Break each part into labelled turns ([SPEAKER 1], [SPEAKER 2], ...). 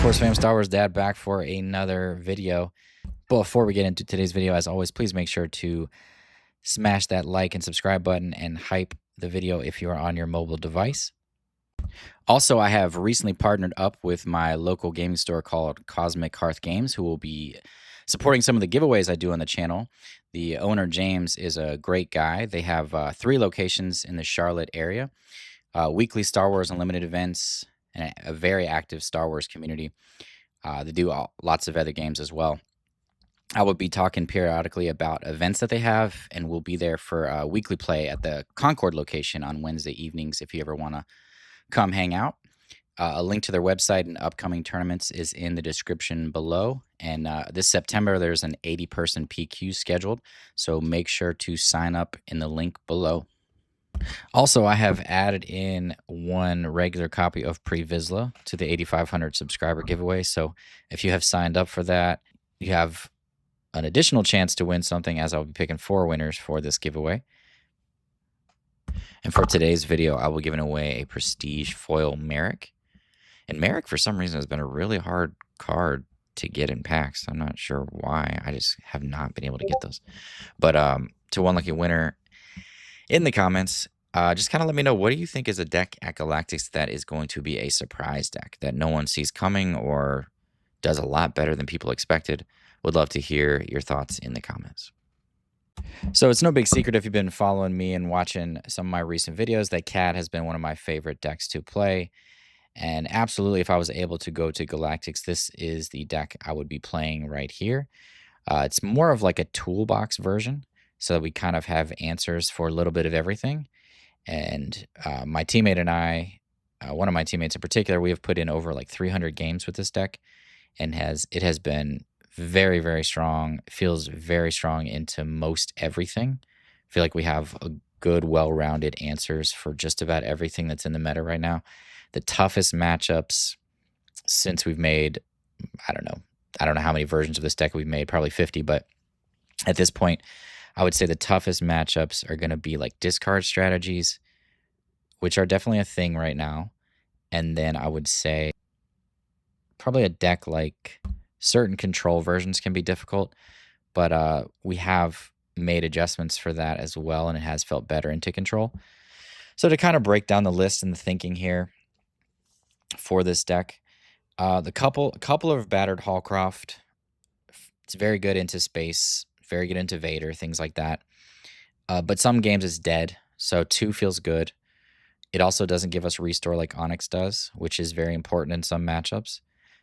[SPEAKER 1] Force fam, Star Wars Dad back for another video. Before we get into today's video, as always, please make sure to smash that like and subscribe button and hype the video if you are on your mobile device. Also, I have recently partnered up with my local gaming store called Cosmic Hearth Games, who will be supporting some of the giveaways I do on the channel. The owner, James, is a great guy. They have 3 locations in the Charlotte area, weekly Star Wars Unlimited events, and a very active Star Wars community. They do lots of other games as well. I will be talking periodically about events that they have, and we'll be there for weekly play at the Concord location on Wednesday evenings if you ever want to come hang out. A link to their website and upcoming tournaments is in the description below. And this September, there's an 80-person PQ scheduled, so make sure to sign up in the link below. Also, I have added in one regular copy of Pre-Vizsla to the 8,500 subscriber giveaway. So if you have signed up for that, you have an additional chance to win something, as I'll be picking 4 winners for this giveaway. And for today's video, I will be giving away a Prestige Foil Merrick. And Merrick, for some reason, has been a really hard card to get in packs. I'm not sure why. I just have not been able to get those. But to one lucky winner in the comments, just kind of let me know, what do you think is a deck at Galactics that is going to be a surprise deck that no one sees coming or does a lot better than people expected? Would love to hear your thoughts in the comments. So it's no big secret if you've been following me and watching some of my recent videos that Cad has been one of my favorite decks to play. And absolutely, if I was able to go to Galactics, this is the deck I would be playing right here. It's more of like a toolbox version, so that we kind of have answers for a little bit of everything. And my teammate and I, one of my teammates in particular, we have put in over like 300 games with this deck, and it has been very, very strong. It feels very strong into most everything. I feel like we have a good, well-rounded answers for just about everything that's in the meta right now. The toughest matchups since we've made, I don't know how many versions of this deck we've made, probably 50, but at this point, I would say the toughest matchups are going to be like discard strategies, which are definitely a thing right now. And then I would say probably a deck like certain control versions can be difficult, but we have made adjustments for that as well, and it has felt better into control. So to kind of break down the list and the thinking here for this deck, the couple of battered Hallcroft, it's very good into space, very good into Vader, things like that. But some games it's dead, so 2 feels good. It also doesn't give us restore like Onyx does, which is very important in some matchups.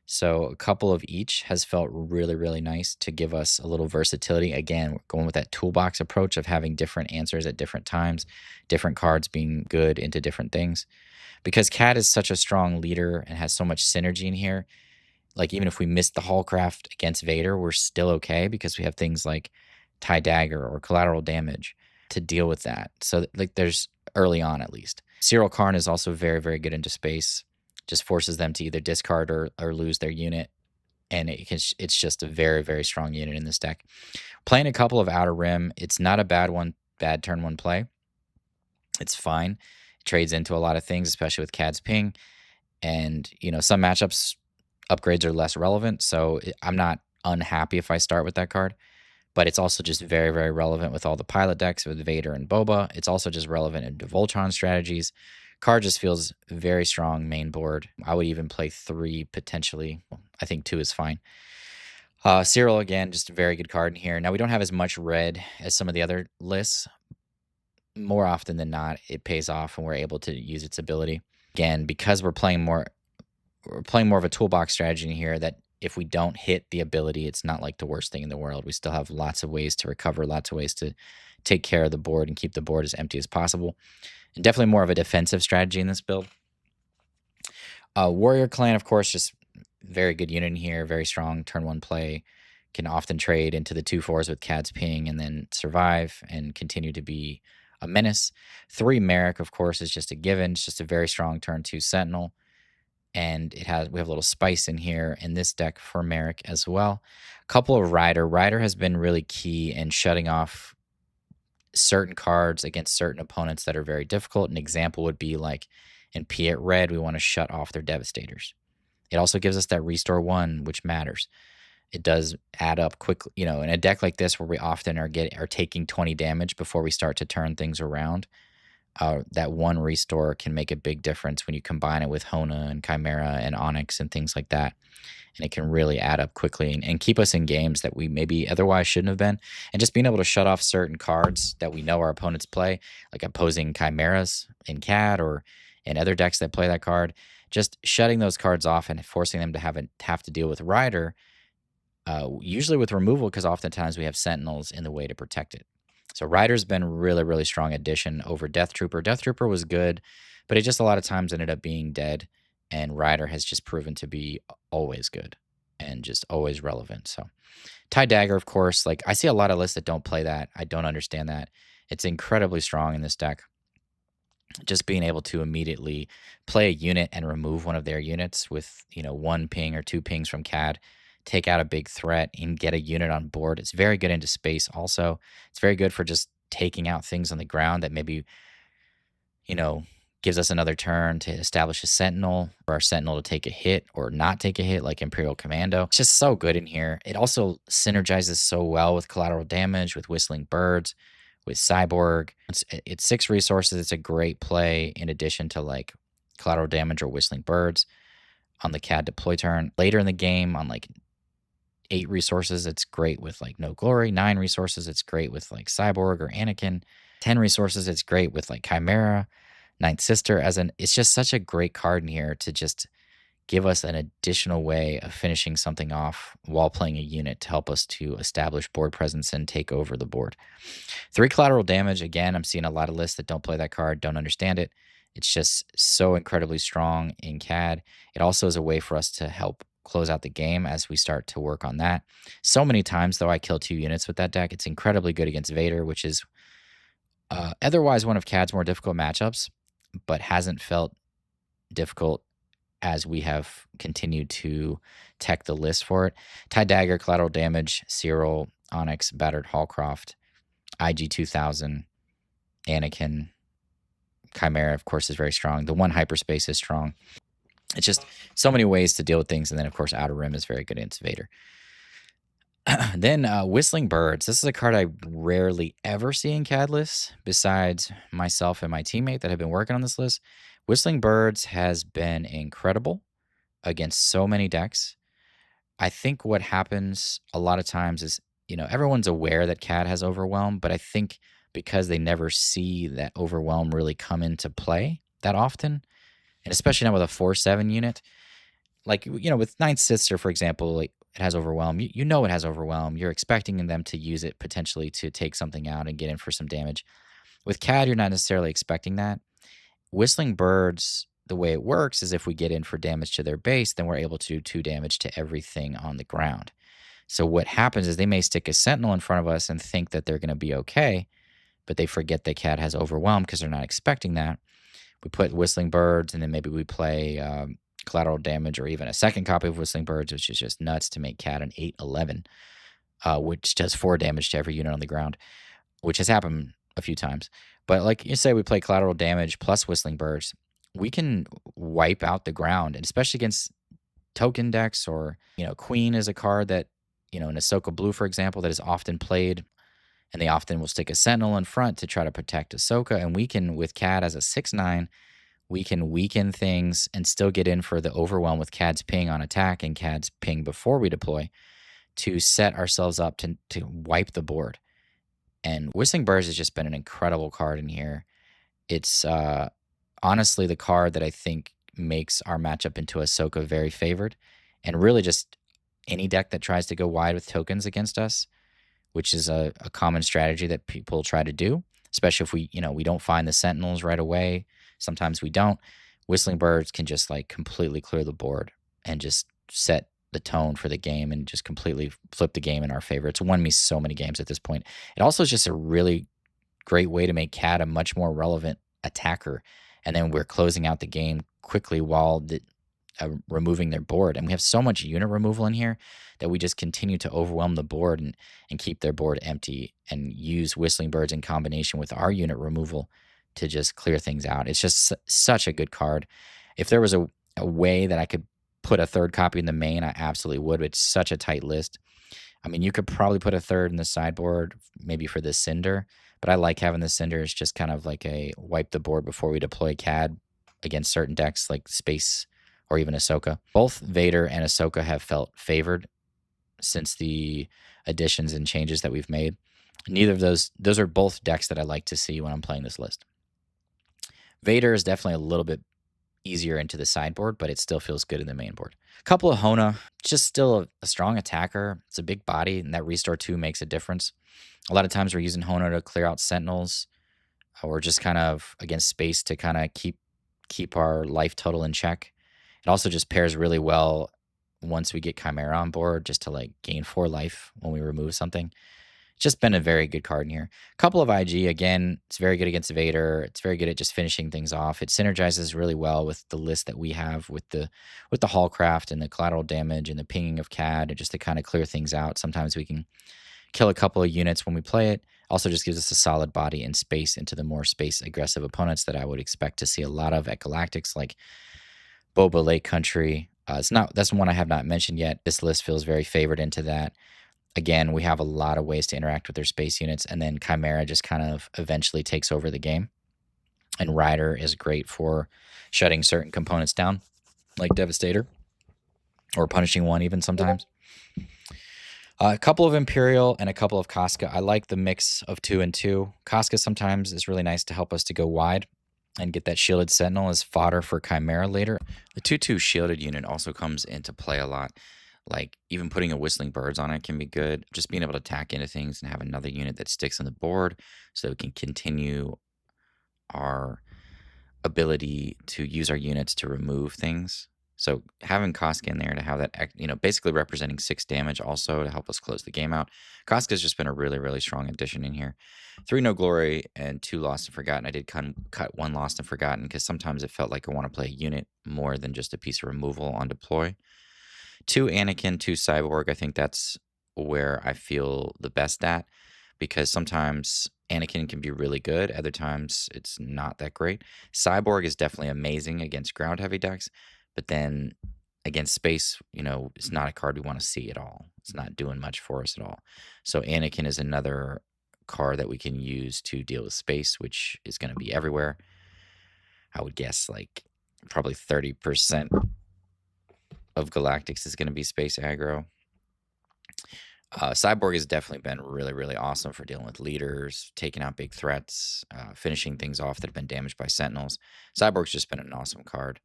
[SPEAKER 1] So a couple of each has felt really, really nice to give us a little versatility. Again, we're going with that toolbox approach of having different answers at different times, different cards being good into different things. Because Cad is such a strong leader and has so much synergy in here, like even if we missed the Hallcraft against Vader, we're still okay because we have things like Tie Dagger or collateral damage to deal with that. So like there's early on at least. Cyril Karn is also very, very good into space. Just forces them to either discard or lose their unit. And it's just a very, very strong unit in this deck. Playing a couple of Outer Rim, it's not a bad turn 1 play. It's fine. It trades into a lot of things, especially with Cad's ping. And, you know, some matchups, upgrades are less relevant. So I'm not unhappy if I start with that card. But it's also just very, very relevant with all the pilot decks with Vader and Boba. It's also just relevant into Voltron strategies. Card just feels very strong main board. I would even play 3 potentially. Well, I think 2 is fine. Cyril, again, just a very good card in here. Now, we don't have as much red as some of the other lists. More often than not, it pays off and we're able to use its ability. Again, because we're playing more of a toolbox strategy in here, that if we don't hit the ability, it's not like the worst thing in the world. We still have lots of ways to recover, lots of ways to take care of the board and keep the board as empty as possible. And definitely more of a defensive strategy in this build. Warrior Clan, of course, just very good unit in here, very strong turn 1 play. Can often trade into the 2/4s with Cad's ping and then survive and continue to be a menace. 3 Merrick, of course, is just a given. It's just a very strong turn 2 Sentinel. And we have a little spice in here in this deck for Merrick as well. A couple of Rider. Rider has been really key in shutting off certain cards against certain opponents that are very difficult. An example would be like in Piett Red, we want to shut off their Devastators. It also gives us that restore 1, which matters. It does add up quickly, in a deck like this where we often are taking 20 damage before we start to turn things around. That 1 restore can make a big difference when you combine it with Hona and Chimera and Onyx and things like that. And it can really add up quickly and keep us in games that we maybe otherwise shouldn't have been. And just being able to shut off certain cards that we know our opponents play, like opposing Chimeras in CAD or in other decks that play that card, just shutting those cards off and forcing them to have to deal with Rider, usually with removal, because oftentimes we have Sentinels in the way to protect it. So Rider's been really, really strong addition over Death Trooper. Death Trooper was good, but it just a lot of times ended up being dead. And Rider has just proven to be always good and just always relevant. So TIE Dagger, of course, like I see a lot of lists that don't play that. I don't understand that. It's incredibly strong in this deck. Just being able to immediately play a unit and remove one of their units with, 1 ping or 2 pings from CAD, take out a big threat and get a unit on board. It's very good into space also. It's very good for just taking out things on the ground that maybe, gives us another turn to establish a Sentinel, or our Sentinel to take a hit or not take a hit, like Imperial Commando. It's just so good in here. It also synergizes so well with collateral damage, with Whistling Birds, with Cyborg. It's 6 resources. It's a great play in addition to like collateral damage or Whistling Birds on the CAD deploy turn. Later in the game on like 8 resources, it's great with like No Glory. 9 resources, it's great with like Cyborg or Anakin. 10 resources, it's great with like Chimera. Ninth Sister it's just such a great card in here to just give us an additional way of finishing something off while playing a unit to help us to establish board presence and take over the board. 3 collateral damage. Again, I'm seeing a lot of lists that don't play that card, don't understand it. It's just so incredibly strong in CAD. It also is a way for us to help close out the game as we start to work on that. So many times, though, I kill 2 units with that deck. It's incredibly good against Vader, which is otherwise one of CAD's more difficult matchups, but hasn't felt difficult as we have continued to tech the list for it. TIE Dagger, collateral damage, Cyril, Onyx, Battered Hallcroft, IG 2000, Anakin, Chimera, of course, is very strong. The 1 hyperspace is strong. It's just so many ways to deal with things. And then, of course, Outer Rim is very good against Vader. Then Whistling Birds. This is a card I rarely ever see in CAD lists besides myself and my teammate that have been working on this list. Whistling Birds has been incredible against so many decks. I think what happens a lot of times is, everyone's aware that CAD has Overwhelm, but I think because they never see that Overwhelm really come into play that often, and especially not with a 4/7 unit, like, with Ninth Sister, for example, like, it has Overwhelm. You know it has Overwhelm. You're expecting them to use it potentially to take something out and get in for some damage. With CAD, you're not necessarily expecting that. Whistling Birds, the way it works is if we get in for damage to their base, then we're able to do 2 damage to everything on the ground. So what happens is they may stick a Sentinel in front of us and think that they're going to be okay, but they forget that CAD has Overwhelm because they're not expecting that. We put Whistling Birds, and then maybe we play collateral damage or even a second copy of Whistling Birds, which is just nuts to make CAD an 8/11, which does 4 damage to every unit on the ground, which has happened a few times. But like you say, we play collateral damage plus Whistling Birds, we can wipe out the ground, and especially against token decks, or, Queen is a card that, in Ahsoka Blue, for example, that is often played, and they often will stick a Sentinel in front to try to protect Ahsoka, and we can, with CAD as a 6/9, we can weaken things and still get in for the Overwhelm with CAD's ping on attack and CAD's ping before we deploy to set ourselves up to wipe the board. And Whistling Birds has just been an incredible card in here. It's honestly the card that I think makes our matchup into Ahsoka very favored, and really just any deck that tries to go wide with tokens against us, which is a common strategy that people try to do, especially if we don't find the Sentinels right away. Sometimes we don't. Whistling Birds can just like completely clear the board and just set the tone for the game and just completely flip the game in our favor. It's won me so many games at this point. It also is just a really great way to make CAD a much more relevant attacker. And then we're closing out the game quickly while removing their board. And we have so much unit removal in here that we just continue to overwhelm the board and keep their board empty, and use Whistling Birds in combination with our unit removal to just clear things out. It's just such a good card. If there was a way that I could put a third copy in the main, I absolutely would. It's such a tight list. I mean, you could probably put a third in the sideboard, maybe for the Cinder, but I like having the Cinder as just kind of like a wipe the board before we deploy CAD against certain decks like Space or even Ahsoka. Both Vader and Ahsoka have felt favored since the additions and changes that we've made. Neither of those are both decks that I like to see when I'm playing this list. Vader is definitely a little bit easier into the sideboard, but it still feels good in the main board. A couple of Hona, just still a strong attacker. It's a big body, and that Restore 2 makes a difference. A lot of times we're using Hona to clear out Sentinels, or just kind of against Space to kind of keep our life total in check. It also just pairs really well once we get Chimera on board, just to like gain 4 life when we remove something. It's just been a very good card in here. A couple of IG, again, it's very good against Vader. It's very good at just finishing things off. It synergizes really well with the list that we have with the Hallcraft and the collateral damage and the pinging of CAD, and just to kind of clear things out. Sometimes we can kill a couple of units when we play it. Also just gives us a solid body and space into the more space-aggressive opponents that I would expect to see a lot of at Galactics, like Boba Lake Country. That's one I have not mentioned yet. This list feels very favored into that. Again, we have a lot of ways to interact with their space units, and then Chimera just kind of eventually takes over the game. And Rider is great for shutting certain components down, like Devastator, or punishing one even sometimes. A couple of Imperial and a couple of Casca. I like the mix of 2 and 2. Casca sometimes is really nice to help us to go wide and get that shielded Sentinel as fodder for Chimera later. The 2/2 shielded unit also comes into play a lot. Like, even putting a Whistling Birds on it can be good. Just being able to tack into things and have another unit that sticks on the board so we can continue our ability to use our units to remove things. So having Casca in there to have that, basically representing 6 damage also to help us close the game out. Casca's just been a really, really strong addition in here. 3 No Glory and 2 Lost and Forgotten. I did cut 1 Lost and Forgotten because sometimes it felt like I want to play a unit more than just a piece of removal on deploy. 2 Anakin, 2 Cyborg. I think that's where I feel the best at, because sometimes Anakin can be really good. Other times it's not that great. Cyborg is definitely amazing against ground heavy decks, but then against Space, it's not a card we want to see at all. It's not doing much for us at all. So Anakin is another card that we can use to deal with Space, which is going to be everywhere. I would guess like probably 30% of Galactics is going to be Space aggro. Cyborg has definitely been really, really awesome for dealing with leaders, taking out big threats, finishing things off that have been damaged by Sentinels. Cyborg's just been an awesome card.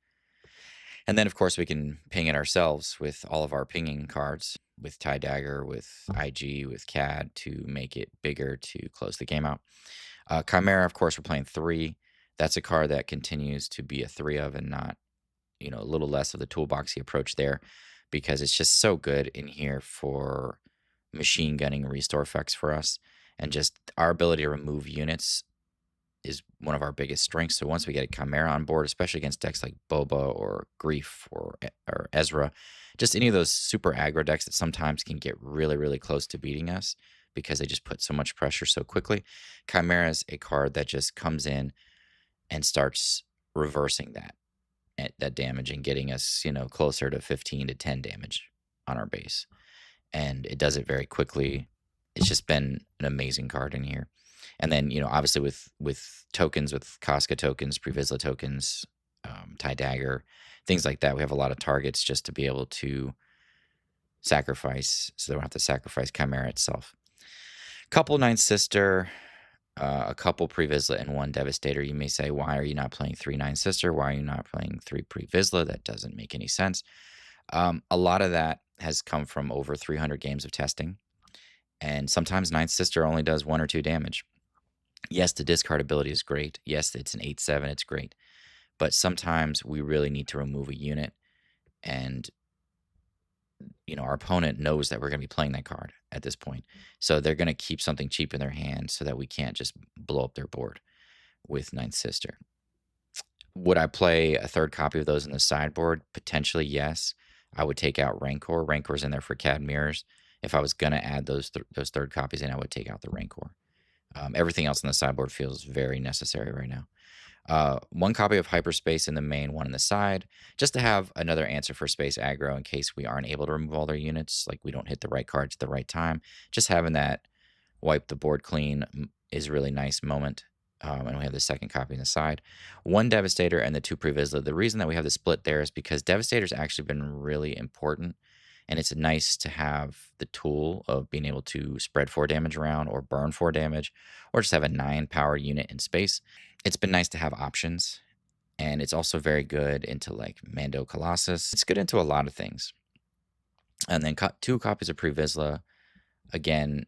[SPEAKER 1] And then, of course, we can ping it ourselves with all of our pinging cards, with TIE Dagger, with IG, with CAD, to make it bigger to close the game out. Chimera, of course, we're playing 3. That's a card that continues to be a 3 of, and not, a little less of the toolboxy approach there, because it's just so good in here for machine gunning restore effects for us, and just our ability to remove units is one of our biggest strengths. So once we get a Chimera on board, especially against decks like Boba or Greef or Ezra, just any of those super aggro decks that sometimes can get really, really close to beating us because they just put so much pressure so quickly, Chimera is a card that just comes in and starts reversing that damage and getting us, closer to 15 to 10 damage on our base. And it does it very quickly. It's just been an amazing card in here. And then, obviously with tokens, with Casca tokens, Pre-Vizsla tokens, TIE Dagger, things like that, we have a lot of targets just to be able to sacrifice, so they don't have to sacrifice Chimera itself. Couple Ninth Sister, a couple Pre-Vizsla, and 1 Devastator. You may say, why are you not playing 3 Ninth Sister? Why are you not playing 3 Pre-Vizsla? That doesn't make any sense. A lot of that has come from over 300 games of testing. And sometimes Ninth Sister only does 1 or 2 damage. Yes, the discard ability is great. Yes, it's an 8/7, it's great. But sometimes we really need to remove a unit, and our opponent knows that we're going to be playing that card at this point. So they're going to keep something cheap in their hand so that we can't just blow up their board with Ninth Sister. Would I play a 3rd copy of those in the sideboard? Potentially, yes. I would take out Rancor. Rancor's in there for CAD mirrors. If I was going to add those 3rd copies in, I would take out the Rancor. Everything else on the sideboard feels very necessary right now. One copy of Hyperspace in the main, one in the side, just to have another answer for space aggro in case we aren't able to remove all their units, like we don't hit the right cards at the right time. Just having that wipe the board clean is a really nice moment. And we have the second copy on the side. One Devastator and the two Previsla. The reason that we have the split there is because Devastator's actually been really important, and it's nice to have the tool of being able to spread 4 damage around or burn 4 damage or just have a 9 power unit in space. It's been nice to have options, and it's also very good into like Mando Colossus. It's good into a lot of things. And then 2 copies of Previsla. Again,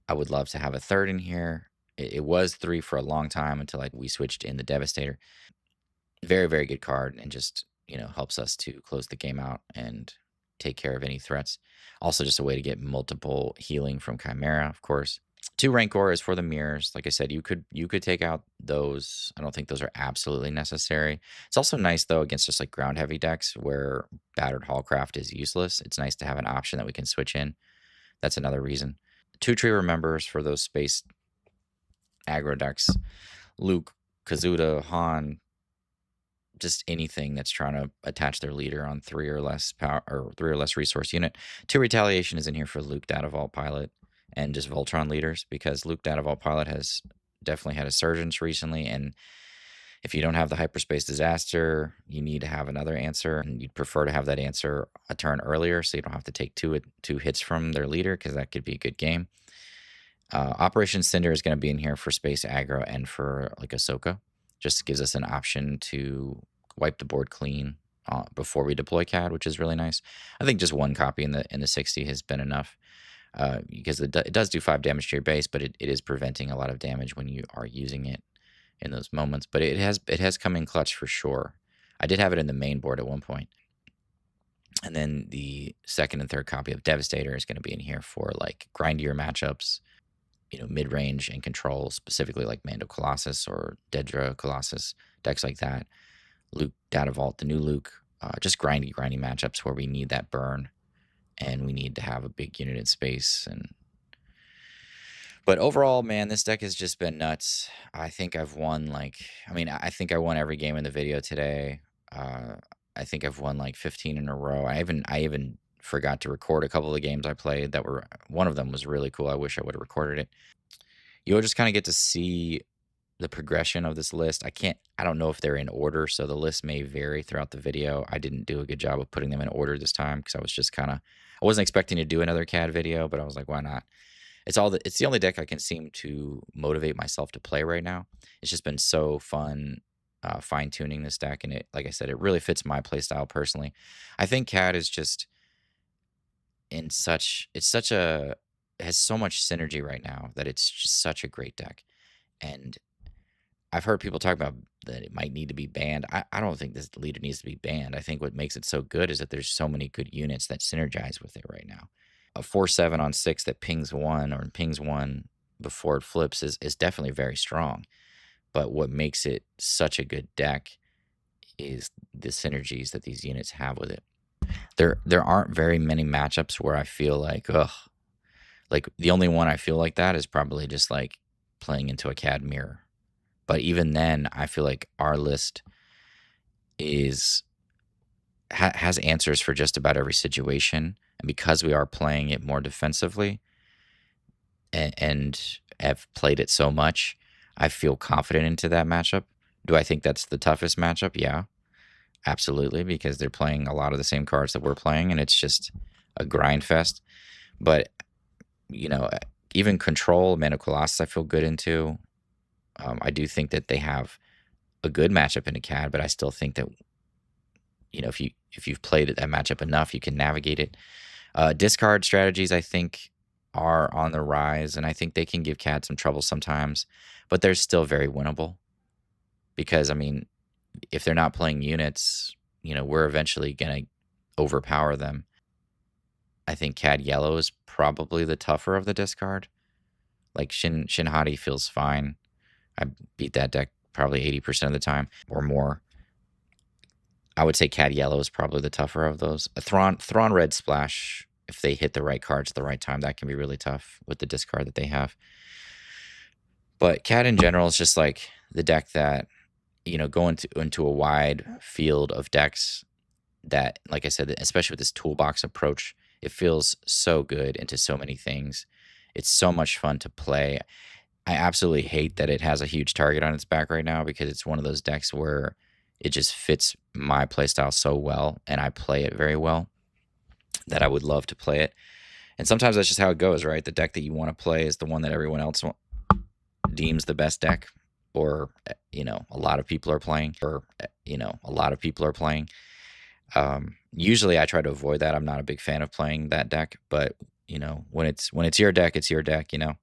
[SPEAKER 1] I would love to have a third in here. It was 3 for a long time until we switched in the Devastator. Very, very good card, and just, helps us to close the game out and take care of any threats. Also, just a way to get multiple healing from Chimera, of course. 2 Rancor is for the mirrors. Like I said, you could take out those. I don't think those are absolutely necessary. It's also nice, though, against just like ground heavy decks where Battered Hallcraft is useless. It's nice to have an option that we can switch in. That's another reason. 2 Tree Remembers for those space aggro decks. Luke, Kazuda, Han, just anything that's trying to attach their leader on 3 or less power or 3 or less resource unit. 2 Retaliation is in here for Luke, Data Vault Pilot, and just Voltron leaders, because Luke, Data Vault Pilot has definitely had a surge recently, and if you don't have the Hyperspace Disaster, you need to have another answer, and you'd prefer to have that answer a turn earlier so you don't have to take two hits from their leader, because that could be a good game. Operation Cinder is going to be in here for space aggro and for like Ahsoka. Just gives us an option to wipe the board clean before we deploy CAD, which is really nice. I think just 1 copy in the 60 has been enough, because it does do 5 damage to your base, but it is preventing a lot of damage when you are using it in those moments. But it has come in clutch for sure. I did have it in the main board at one point. And then the second and third copy of Devastator is going to be in here for like grindier matchups, mid-range and control, specifically like Mando Colossus or Dedra Colossus, decks like that. Luke, Data Vault, the new Luke, just grindy matchups where we need that burn and we need to have a big unit in space. But overall, man, this deck has just been nuts. I think I've won I think I won every game in the video today. I think I've won like 15 in a row. I even forgot to record a couple of the games I played one of them was really cool. I wish I would have recorded it. You'll just kind of get to see the progression of this list. I don't know if they're in order, so the list may vary throughout the video. I didn't do a good job of putting them in order this time because I was just I wasn't expecting to do another CAD video, but I was like, why not? It's the only deck I can seem to motivate myself to play right now. It's just been so fun fine-tuning this deck, and like I said, it really fits my playstyle personally. I think CAD is just it has so much synergy right now that it's just such a great deck. And I've heard people talk about that it might need to be banned. I don't think this leader needs to be banned. I think what makes it so good is that there's so many good units that synergize with it right now. A 4/7 on 6 that pings 1 before it flips is definitely very strong. But what makes it such a good deck is the synergies that these units have with it. There aren't very many matchups where I feel like, like the only one I feel like that is probably just like playing into a CAD mirror. But even then, I feel like our list has answers for just about every situation. And because we are playing it more defensively and have played it so much, I feel confident into that matchup. Do I think that's the toughest matchup? Yeah, absolutely, because they're playing a lot of the same cards that we're playing, and it's just a grind fest. But, even Control, Mana Colossus, I feel good into. I do think that they have a good matchup in a CAD, but I still think that, if you've played that matchup enough, you can navigate it. Discard strategies, I think, are on the rise, and I think they can give CAD some trouble sometimes, but they're still very winnable. Because, if they're not playing units, we're eventually going to overpower them. I think CAD Yellow is probably the tougher of the discard. Like Shin Hati feels fine. I beat that deck probably 80% of the time or more. I would say CAD Yellow is probably the tougher of those. A Thrawn Red Splash, if they hit the right cards at the right time, that can be really tough with the discard that they have. But CAD in general is just like the deck that you know, go into a wide field of decks that, like I said, especially with this toolbox approach, it feels so good into so many things. It's so much fun to play. I absolutely hate that it has a huge target on its back right now, because it's one of those decks where it just fits my playstyle so well, and I play it very well, that I would love to play it. And sometimes that's just how it goes, right? The deck that you want to play is the one that everyone else deems the best deck, or you know, a lot of people are playing, usually I try to avoid that. I'm not a big fan of playing that deck, but you know, when it's your deck, it's your deck, you know.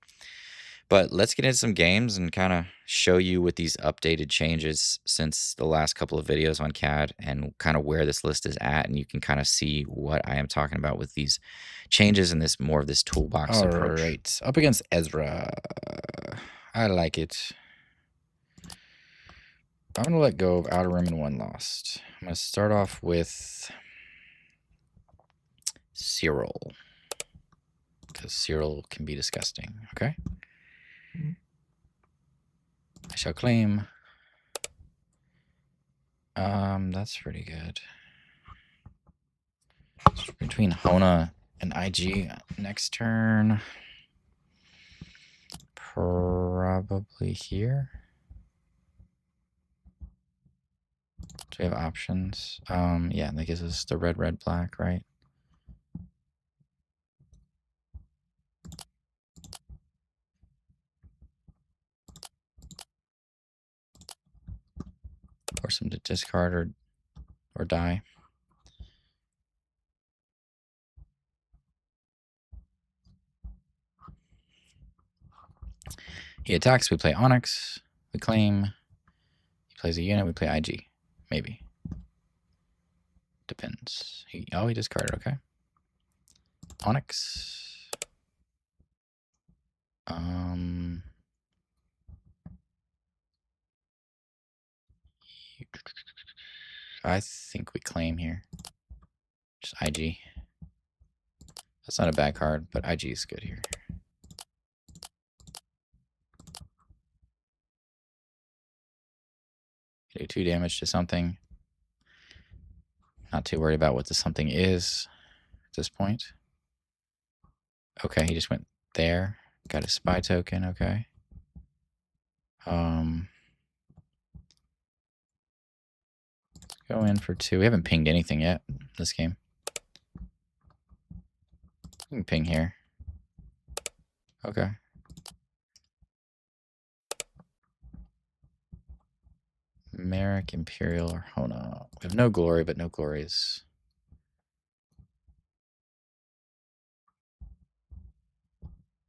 [SPEAKER 1] But let's get into some games and kind of show you with these updated changes since the last couple of videos on CAD, and kind of where this list is at, and you can kind of see what I am talking about with these changes and this more of this toolbox approach. All right, up against Ezra. I like it. I'm going to let go of Outer Rim and One Lost. I'm going to start off with Cyril, because Cyril can be disgusting, okay? I shall claim. That's pretty good. Between Hona and IG next turn. Probably here. Do we have options? Yeah, that gives us the red, red, black, right? Force him to discard or die. He attacks, we play Onyx, we claim. He plays a unit, we play IG. Maybe. Depends. He discarded, okay. Onyx. I think we claim here. Just IG. That's not a bad card, but IG is good here. Do 2 damage to something. Not too worried about what the something is at this point. Okay, he just went there. Got a spy token, okay. Go in for 2. We haven't pinged anything yet this game. We can ping here. Okay. Merrick, Imperial, or Hona. We have no glory, but no glories.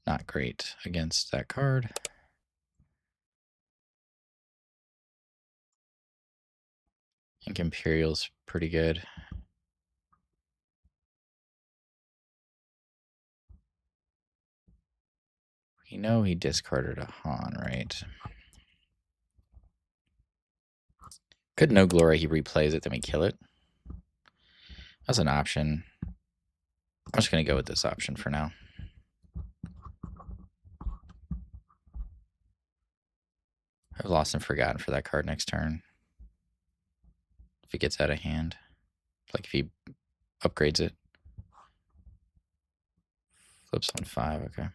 [SPEAKER 1] Not great against that card. I think Imperial's pretty good. We know he discarded a Han, right? Could no glory, he replays it, then we kill it. That's an option. I'm just going to go with this option for now. I've lost and forgotten for that card next turn. If it gets out of hand. Like if he upgrades it. Flips on 5, okay.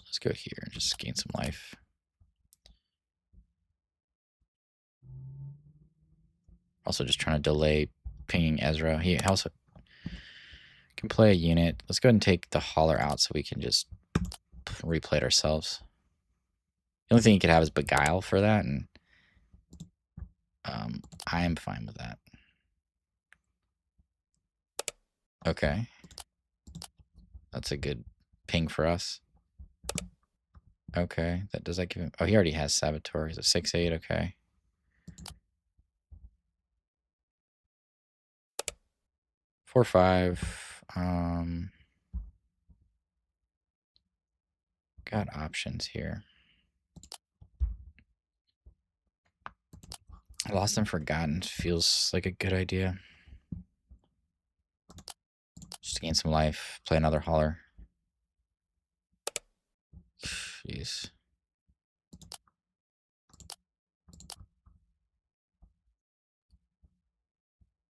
[SPEAKER 1] Let's go here and just gain some life. Also just trying to delay pinging Ezra. He also can play a unit. Let's go ahead and take the Hauler out so we can just replay it ourselves. The only thing he could have is Beguile for that, and I am fine with that. Okay. That's a good ping for us. Okay. Does that give him... Oh, he already has Saboteur. He's a 6/8. Okay. Four, 5. Got options here. Lost and Forgotten feels like a good idea. gain some life. Play another hauler. Jeez.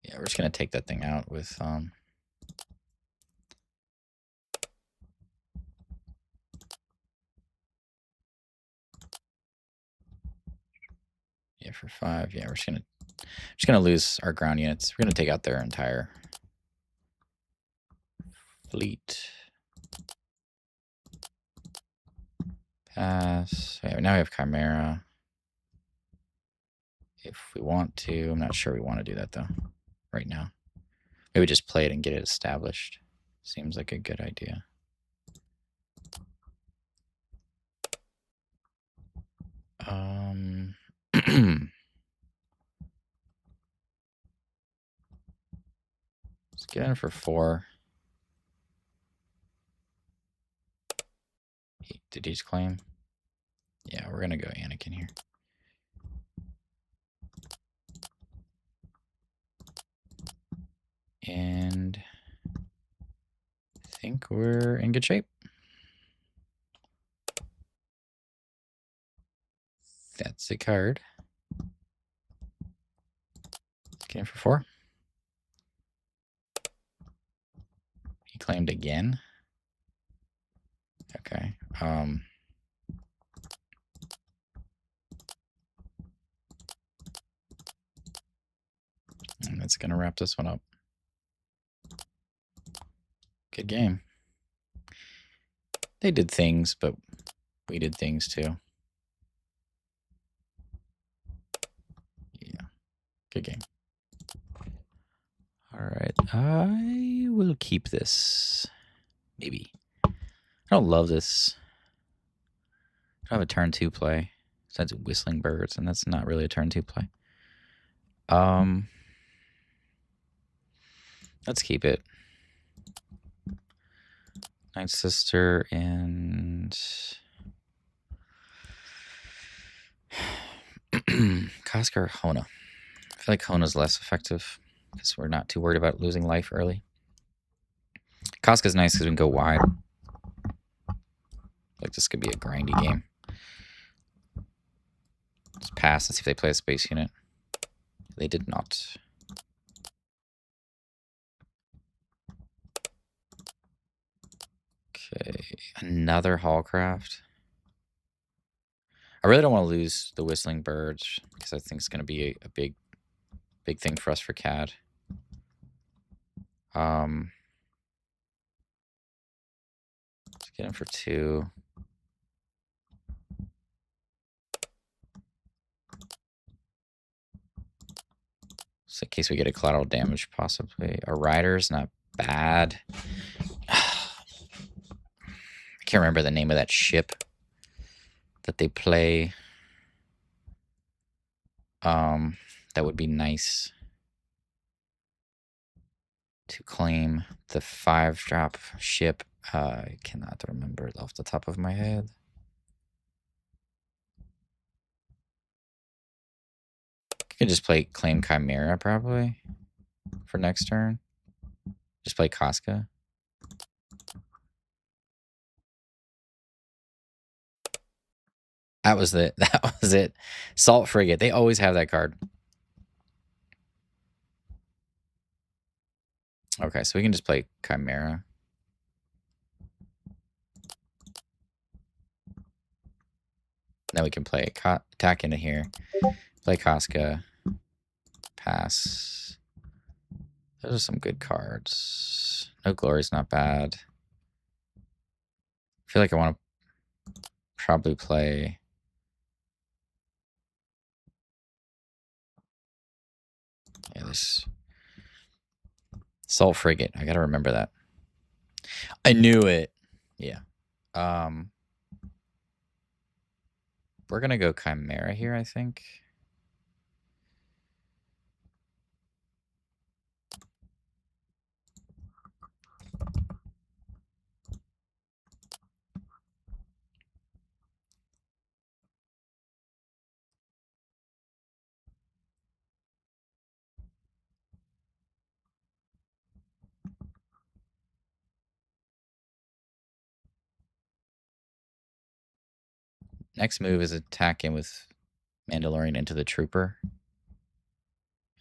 [SPEAKER 1] Yeah, we're just gonna take that thing out with yeah, for 5. Yeah, we're just gonna lose our ground units. We're gonna take out their entire fleet. Pass. Yeah, now we have Chimera. If we want to, I'm not sure we want to do that though, right now. Maybe just play it and get it established. Seems like a good idea. Let's get in for 4. Did he just claim? Yeah, we're gonna go Anakin here. And I think we're in good shape. That's a card. Get in for 4. He claimed again. Okay. And that's gonna wrap this one up. Good game. They did things, but we did things too. Yeah. Good game. All right. I will keep this. Maybe. I don't love this. I don't have a turn 2 play. Besides Whistling Birds, and that's not really a turn 2 play. Let's keep it. Night Sister and Casca or Hona. I feel like Hona's less effective because we're not too worried about losing life early. Casca's nice because we can go wide. Like this could be a grindy game. Let's pass and see if they play a space unit. They did not. Okay, another Hallcraft. I really don't want to lose the Whistling Birds because I think it's going to be a big thing for us for CAD. Let's get him for 2. Just in case we get a collateral damage, possibly. A Rider's not bad. I can't remember the name of that ship that they play. That would be nice to claim. The 5-drop ship. I cannot remember it off the top of my head. I could just claim Chimera probably for next turn. Just play Casca. That was it. That was it. Salt Frigate. They always have that card. Okay, so we can just play Chimera. Then we can play attack into here. Play Casca. Pass. Those are some good cards. No Glory's not bad. I feel like I want to probably play... Yeah, this... Salt Frigate. I gotta remember that. I knew it. Yeah. We're gonna go Chimera here, I think. Next move is attack in with Mandalorian into the Trooper.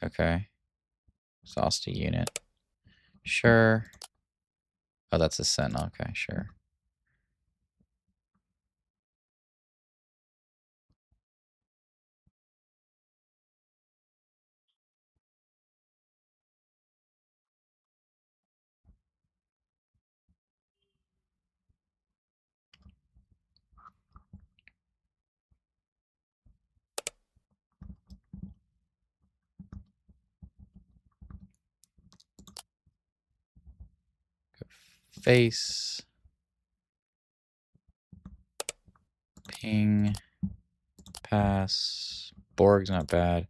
[SPEAKER 1] Okay. Exhaust a unit. Sure. Oh, that's a Sentinel. Okay, sure. Face. Ping. Pass. Borg's not bad.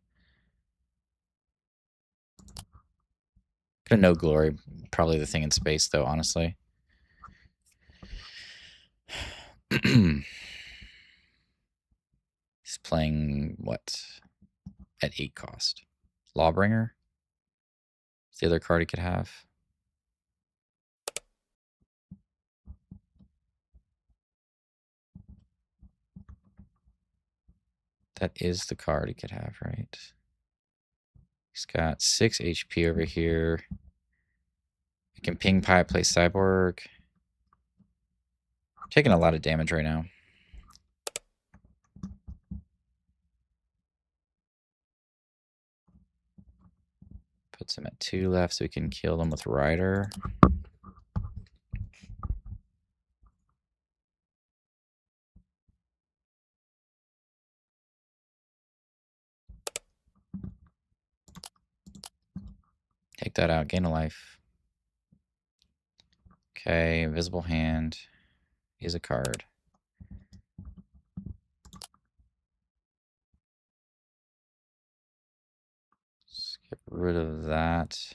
[SPEAKER 1] Could have no glory. Probably the thing in space, though, honestly. He's playing what? At 8 cost. Lawbringer. It's the other card he could have. That is the card he could have, right? He's got 6 HP over here. He can ping pipe, play cyborg. Taking a lot of damage right now. Puts him at 2 left so we can kill them with Rider. Take that out, gain a life. Okay, invisible hand is a card. Let's get rid of that.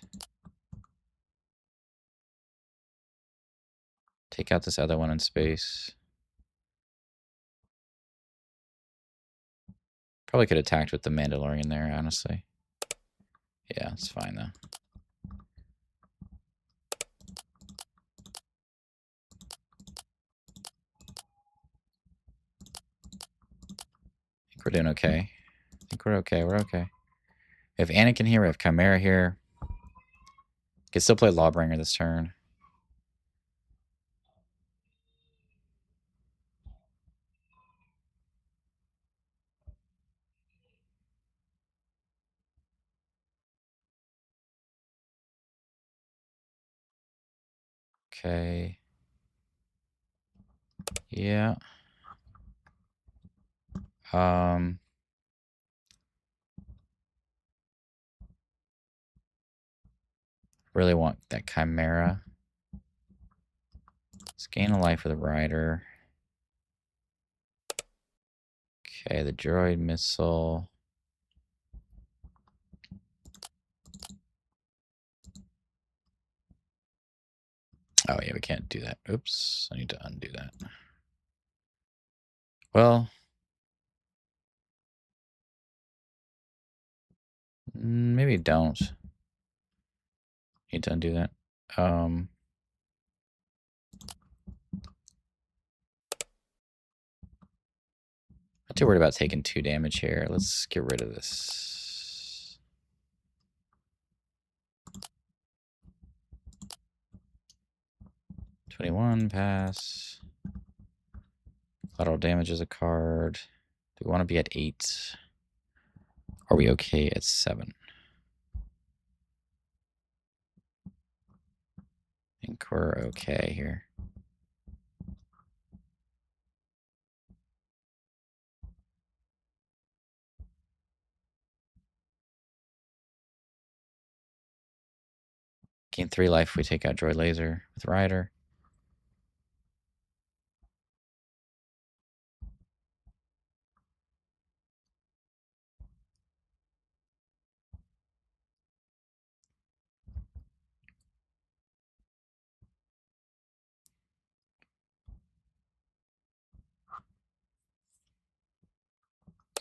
[SPEAKER 1] Take out this other one in space. Probably could have attacked with the Mandalorian there, honestly. Yeah, it's fine though. I think we're doing okay. I think we're okay. We're okay. We have Anakin here. We have Chimera here. Can still play Lawbringer this turn. Okay. Yeah. Really want that Chimera. Let's gain a life with a Rider. Okay, the droid missile. Oh, yeah, we can't do that. Oops, I need to undo that. Well, maybe don't. Need to undo that. Not too worried about taking 2 damage here. Let's get rid of this. $21 pass. Collateral damage is a card. Do we want to be at 8? Are we okay at 7? I think we're okay here. Gain 3 life if we take out Droid Laser with Rider.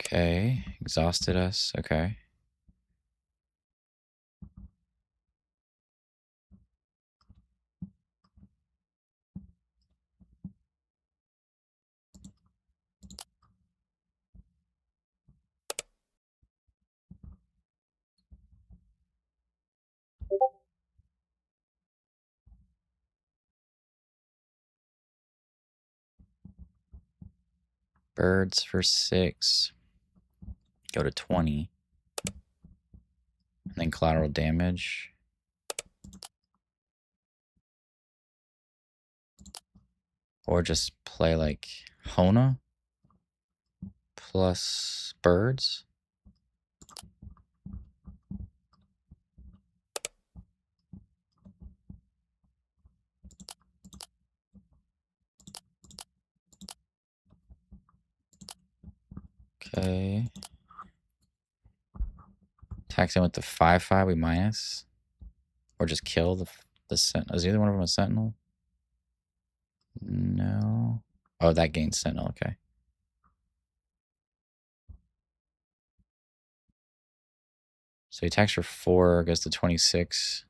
[SPEAKER 1] Okay, exhausted us. Okay. Birds for 6. Go to 20. And then collateral damage. Or just play like Hona plus birds. Okay. Attacks in with the 5/5, we minus. Or just kill the sentinel. Is either one of them a sentinel? No. Oh, that gains sentinel, okay. So he attacks for 4, goes to 26.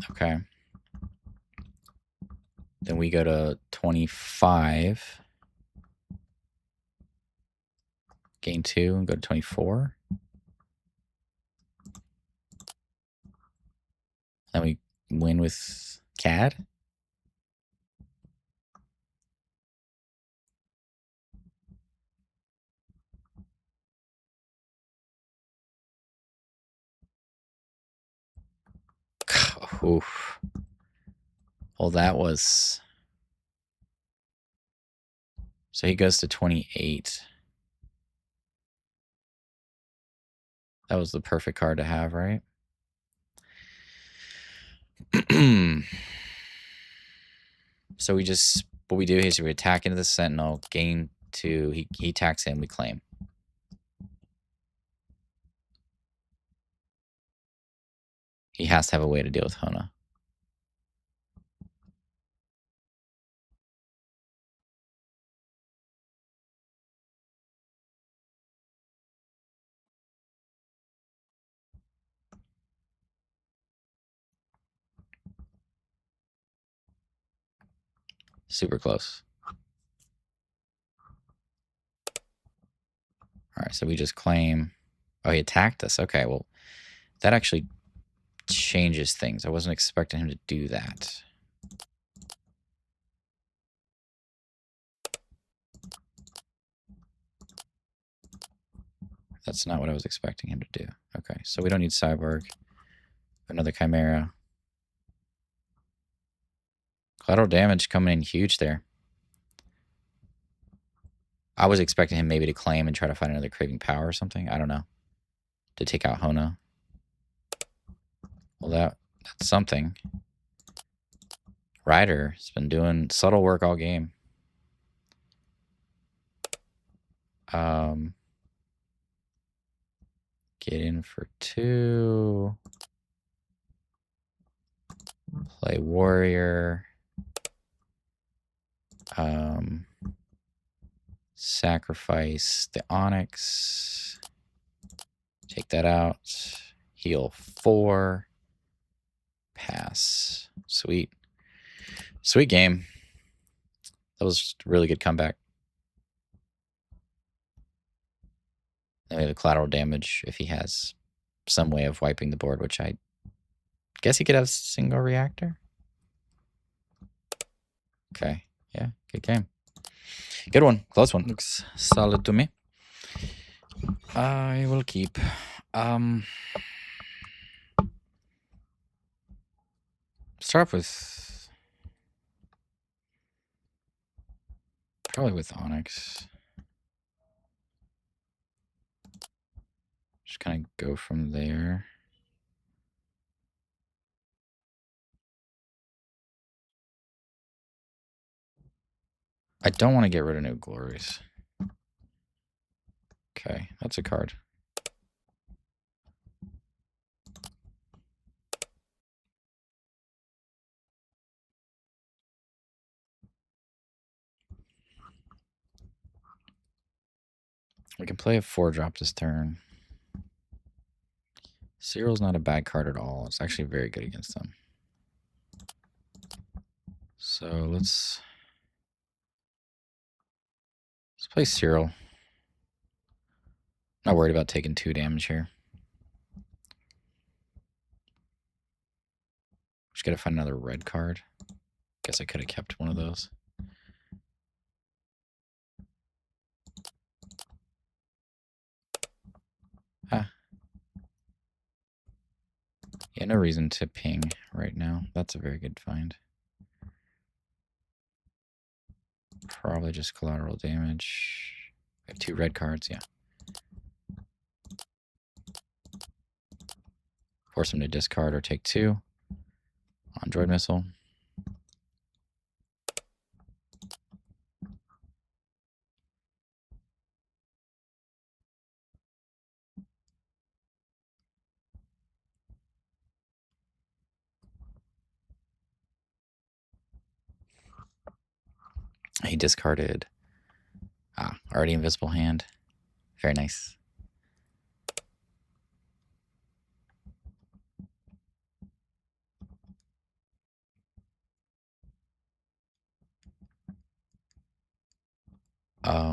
[SPEAKER 1] Okay. Then we go to 25. Gain 2 and go to 24. Then we win with CAD. Oof. Well, that was... So he goes to 28. That was the perfect card to have, right? So we just... What we do is we attack into the sentinel, gain 2. He attacks in, we claim. He has to have a way to deal with Hona. Super close. All right, so we just claim. Oh, he attacked us. Okay, well, that actually changes things. I wasn't expecting him to do that. That's not what I was expecting him to do. Okay, so we don't need Cyborg. Another Chimera. Collateral damage coming in huge there. I was expecting him maybe to claim and try to find another Craving Power or something. I don't know. To take out Hona. Well, that's something. Ryder has been doing subtle work all game. Get in for 2. Play Warrior. Sacrifice the Onyx. Take that out. Heal 4. Pass. Sweet. Sweet game. That was a really good comeback. Then we have collateral damage if he has some way of wiping the board, which I guess he could have single reactor. Okay. Yeah, good game. Good one. Close one. Looks solid to me. I will keep. Start with probably with Onyx. Just kind of go from there. I don't want to get rid of New Glories. Okay, that's a card. We can play a 4-drop this turn. Cyril's not a bad card at all. It's actually very good against them. So let's play Cyril. Not worried about taking 2 damage here. Just gotta find another red card. Guess I could have kept one of those. Ah. Yeah, no reason to ping right now. That's a very good find. Probably just collateral damage. I have 2 red cards, yeah. Force him to discard or take 2 on droid missile. He discarded. Already invisible hand. Very nice.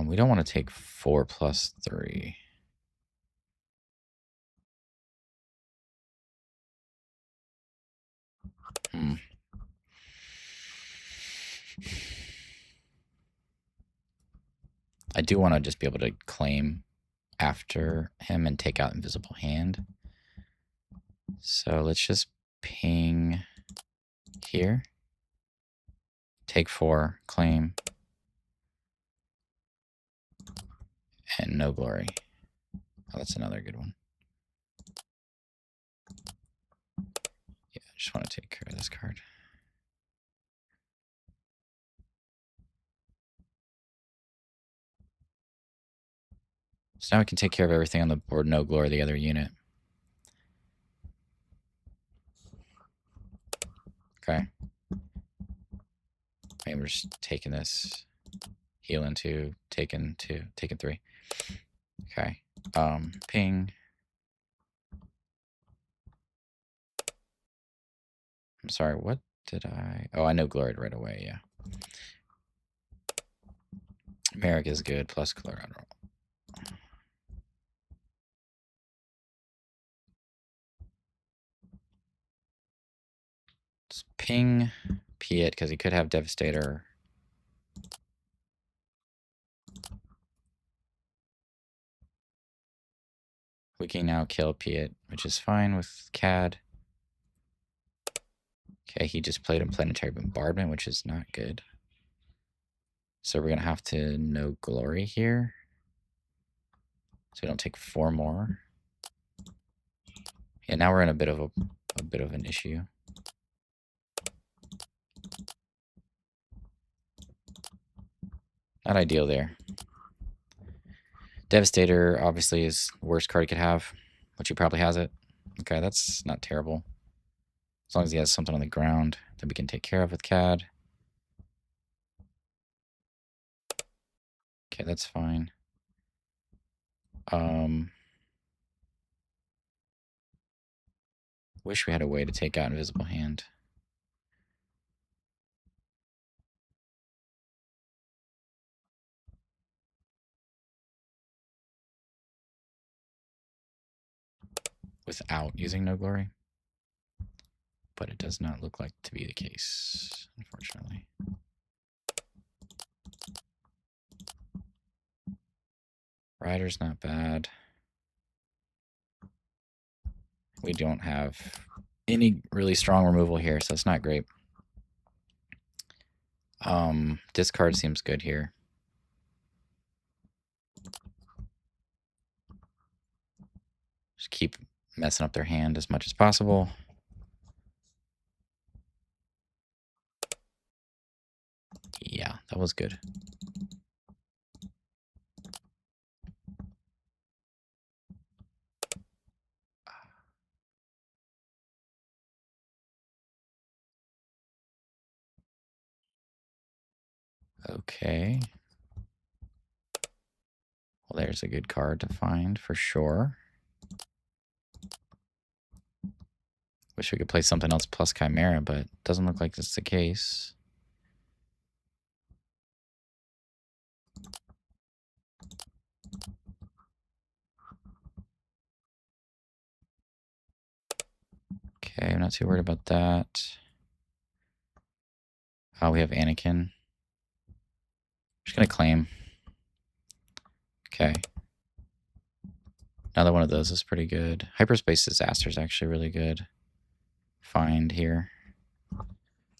[SPEAKER 1] We don't want to take 4 plus 3. I do want to just be able to claim after him and take out invisible hand. So let's just ping here. Take 4, claim, and no glory. Oh, that's another good one. Yeah, I just want to take care of this card. So now we can take care of everything on the board, no glory the other unit. Okay. Maybe we're just taking this, healing 2, taking 2, taking 3. Okay. Ping. I'm sorry, what did I... Oh, I know gloried right away, yeah. Merrick is good, plus collateral. Let's ping Piett, because he could have Devastator. We can now kill Piett, which is fine with CAD. Okay, he just played a Planetary Bombardment, which is not good. So we're going to have to no glory here. So we don't take 4 more. Yeah, now we're in a bit of an issue. Not ideal there. Devastator obviously is the worst card he could have, which he probably has it. Okay, that's not terrible. As long as he has something on the ground that we can take care of with CAD. Okay, that's fine. Wish we had a way to take out Invisible Hand. Without using No Glory. But it does not look like to be the case, unfortunately. Rider's not bad. We don't have any really strong removal here, so it's not great. Discard seems good here. Just keep messing up their hand as much as possible. Yeah, that was good. Okay. Well, there's a good card to find for sure. Wish we could play something else plus Chimera, but doesn't look like that's the case. Okay, I'm not too worried about that. Oh, we have Anakin. Just gonna claim. Okay. Another one of those is pretty good. Hyperspace Disaster is actually really good. Find here.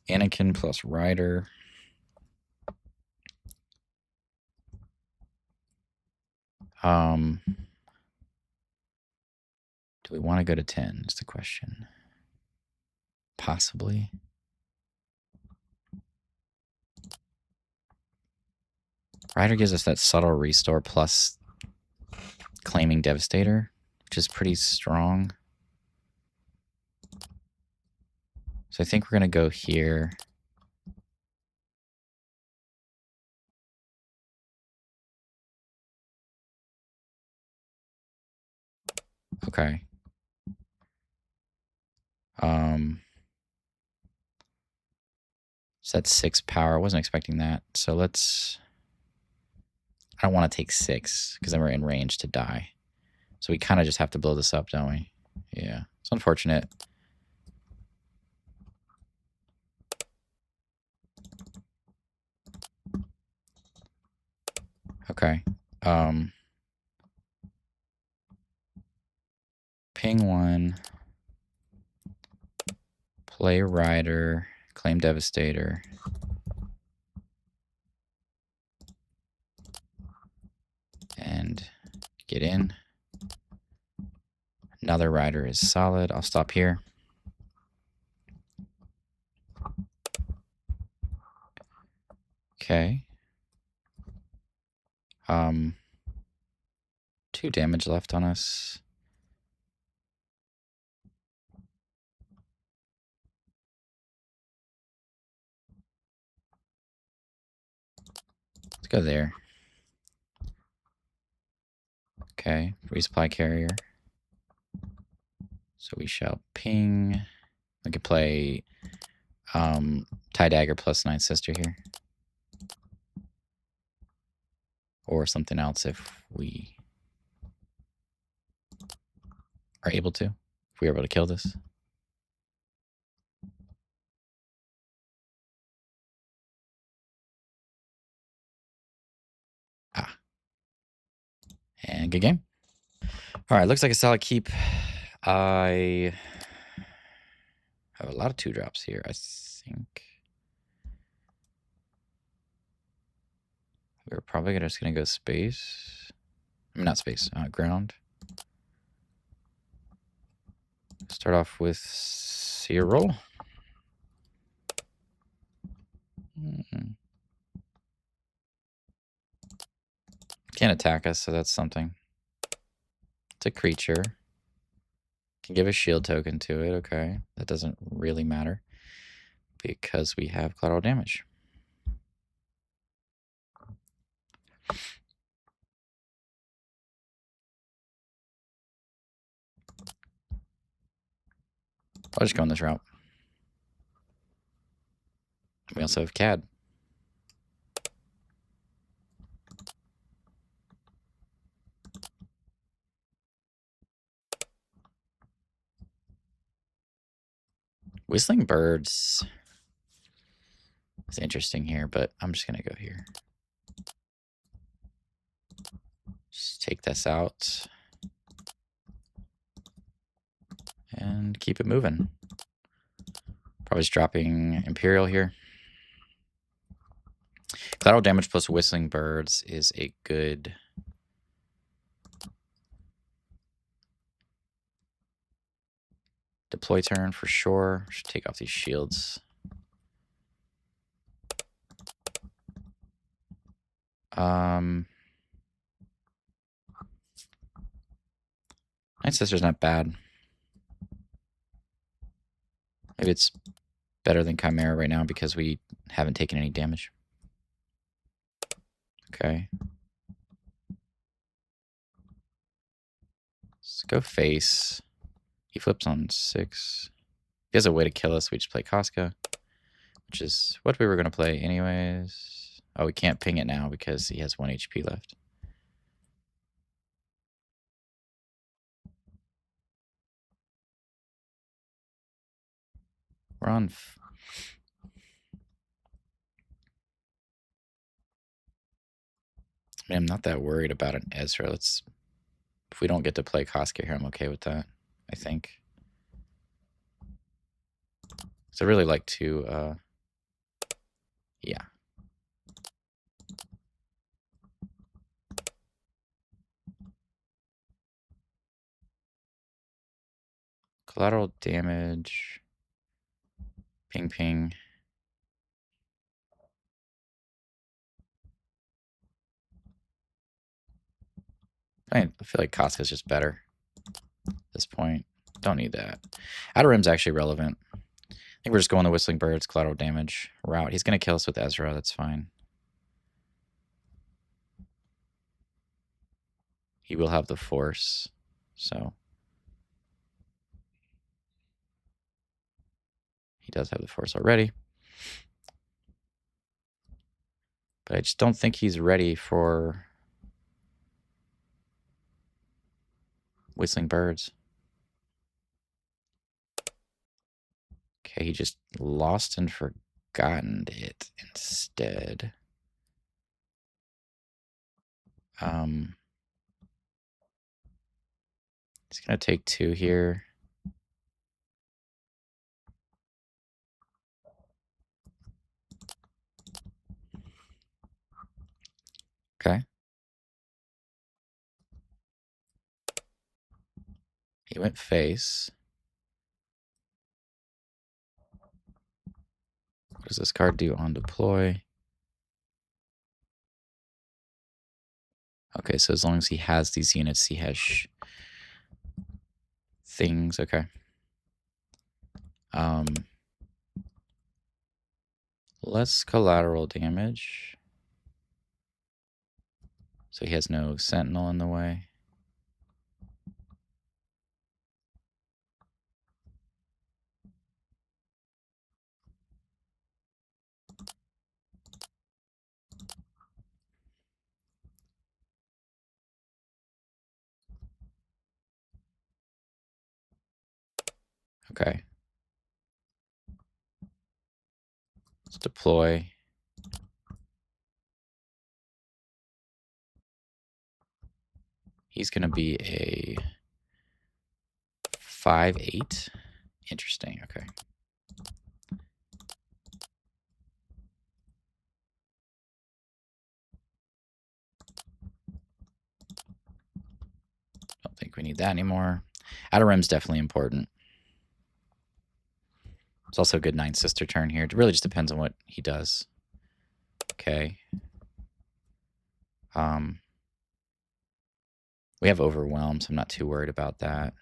[SPEAKER 1] Anakin plus Ryder. Do we want to go to 10 is the question. Possibly. Ryder gives us that subtle restore plus claiming Devastator, which is pretty strong. So I think we're going to go here. Okay. So that's 6 power. I wasn't expecting that. So let's... I don't want to take 6 because then we're in range to die. So we kind of just have to blow this up, don't we? Yeah. It's unfortunate. Okay. Ping 1. Play Rider. Claim Devastator. And get in. Another Rider is solid. I'll stop here. Okay. 2 damage left on us. Let's go there. Okay, resupply carrier. So we shall ping. We could play Tie Dagger plus 9 Sister here. Or something else if we are able to. If we are able to kill this. Ah. And good game. Alright, looks like a solid keep. I have a lot of 2-drops here, I think. We're probably just going to go space. I mean, not space, ground. Start off with Cyril. Can't attack us, so that's something. It's a creature. Can give a shield token to it, okay. That doesn't really matter because we have collateral damage. I'll just go on this route. We also have CAD. Whistling Birds is interesting here, but I'm just going to go here. Just take this out. And keep it moving. Probably just dropping Imperial here. Collateral damage plus Whistling Birds is a good... deploy turn for sure. Should take off these shields. Night Sister's not bad. Maybe it's better than Chimera right now because we haven't taken any damage. Okay. Let's go face. He flips on 6. If he has a way to kill us, we just play Casca, which is what we were going to play anyways. Oh, we can't ping it now because he has 1 HP left. We're on... I mean, I'm not that worried about an Ezra. If we don't get to play Koska here, I'm okay with that, I think. So I really like to, yeah. Collateral damage. Ping ping. I feel like Koska's just better at this point. Don't need that. Outer Rim's actually relevant. I think we're just going the Whistling Birds, collateral damage route. He's going to kill us with Ezra. That's fine. He will have the Force. So he does have the Force already. But I just don't think he's ready for Whistling Birds. Okay, he just lost and forgotten it instead. He's going to take 2 here. Okay. He went face. What does this card do on deploy? Okay, so as long as he has these units, he has things. Okay. Less collateral damage. So he has no sentinel in the way. Okay. Let's deploy. He's going to be a 5/8. Interesting. Okay. Don't think we need that anymore. Outer Rim's definitely important. It's also a good 9 sister turn here. It really just depends on what he does. Okay. We have Overwhelm, so I'm not too worried about that.